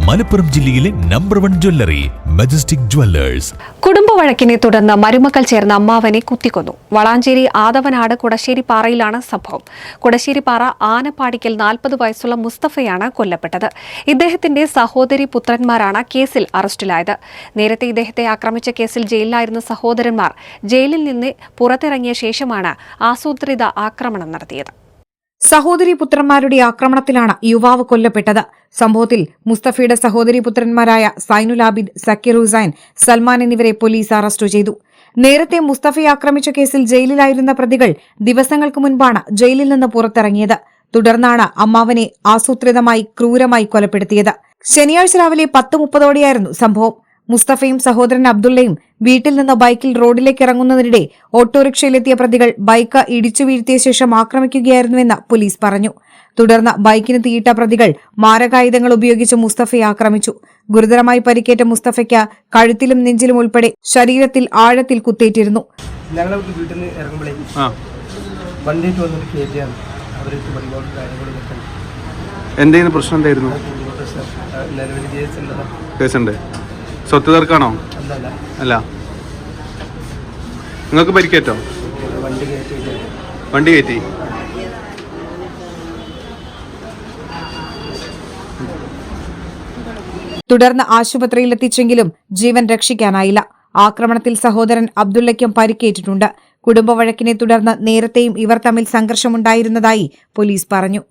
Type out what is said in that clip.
മലപ്പുറം ജില്ലയിലെ number 1 jewellery majestic Jewellers. കുടുംബ വഴക്കിനെ തുടർന്ന് മരുമക്കൾ ചേർന്ന അമ്മാവനെ കുത്തിക്കൊന്നു. വളാഞ്ചേരി ആദവനാട് കുടശ്ശേരി പാറയിലാണ് സംഭവം. കുടശ്ശേരി പാറ ആനപ്പാടിക്കൽ 40 വയസ്സുള്ള മുസ്തഫയാണ് കൊല്ലപ്പെട്ടത്. ഇദ്ദേഹത്തിന്റെ സഹോദരി പുത്രന്മാരാണ് കേസിൽ അറസ്റ്റിലായത്. നേരത്തെ ഇദ്ദേഹത്തെ ആക്രമിച്ച കേസിൽ ജയിലിലായിരുന്ന സഹോദരന്മാർ ജയിലിൽ നിന്ന് പുറത്തിറങ്ങിയ ശേഷമാണ് ആസൂത്രിത ആക്രമണം നടത്തിയത്. സഹോദരി പുത്രന്മാരുടെ ആക്രമണത്തിലാണ് യുവാവ് കൊല്ലപ്പെട്ടത്. സംഭവത്തിൽ മുസ്തഫയുടെ സഹോദരി പുത്രന്മാരായ സൈനുൽ ആബിദ്, സക്കീർ ഹുസൈൻ, സൽമാൻ എന്നിവരെ പോലീസ് അറസ്റ്റ് ചെയ്തു. നേരത്തെ മുസ്തഫയെ ആക്രമിച്ച കേസിൽ ജയിലിലായിരുന്ന പ്രതികൾ ദിവസങ്ങൾക്ക് മുൻപാണ് ജയിലിൽ നിന്ന് പുറത്തിറങ്ങിയത്. തുടർന്നാണ് അമ്മാവനെ ആസൂത്രിതമായി ക്രൂരമായി കൊലപ്പെടുത്തിയത്. ശനിയാഴ്ച രാവിലെ 10:30ഓടെയായിരുന്നു സംഭവം. മുസ്തഫയും സഹോദരൻ അബ്ദുള്ളയും വീട്ടിൽ നിന്ന് ബൈക്കിൽ റോഡിലേക്ക് ഇറങ്ങുന്നതിനിടെ ഓട്ടോറിക്ഷയിലെത്തിയ പ്രതികൾ ബൈക്ക് ഇടിച്ചു വീഴ്ത്തിയ ശേഷം ആക്രമിക്കുകയായിരുന്നുവെന്ന് പോലീസ് പറഞ്ഞു. തുടർന്ന് ബൈക്കിന് തീയിട്ട പ്രതികൾ മാരകായുധങ്ങൾ ഉപയോഗിച്ച് മുസ്തഫയെ ആക്രമിച്ചു. ഗുരുതരമായി പരിക്കേറ്റ മുസ്തഫയ്ക്ക് കഴുത്തിലും നെഞ്ചിലും ഉൾപ്പെടെ ശരീരത്തിൽ ആഴത്തിൽ കുത്തേറ്റിരുന്നു. എന്തെങ്കിലും പ്രശ്നം എന്തായിരുന്നു? സ്വത്ത് തർക്കാണോ? അല്ല. നിങ്ങൾക്ക് പരിക്കേറ്റോ? വണ്ടി കയറ്റി. തുടർന്ന് ആശുപത്രിയിലെത്തിച്ചെങ്കിലും ജീവൻ രക്ഷിക്കാനായില്ല. ആക്രമണത്തിൽ സഹോദരൻ അബ്ദുള്ളയ്ക്കും പരിക്കേറ്റിട്ടുണ്ട്. കുടുംബ വഴക്കിനെ തുടർന്ന് നേരത്തെയും ഇവർ തമ്മിൽ സംഘർഷമുണ്ടായിരുന്നതായി പോലീസ് പറഞ്ഞു.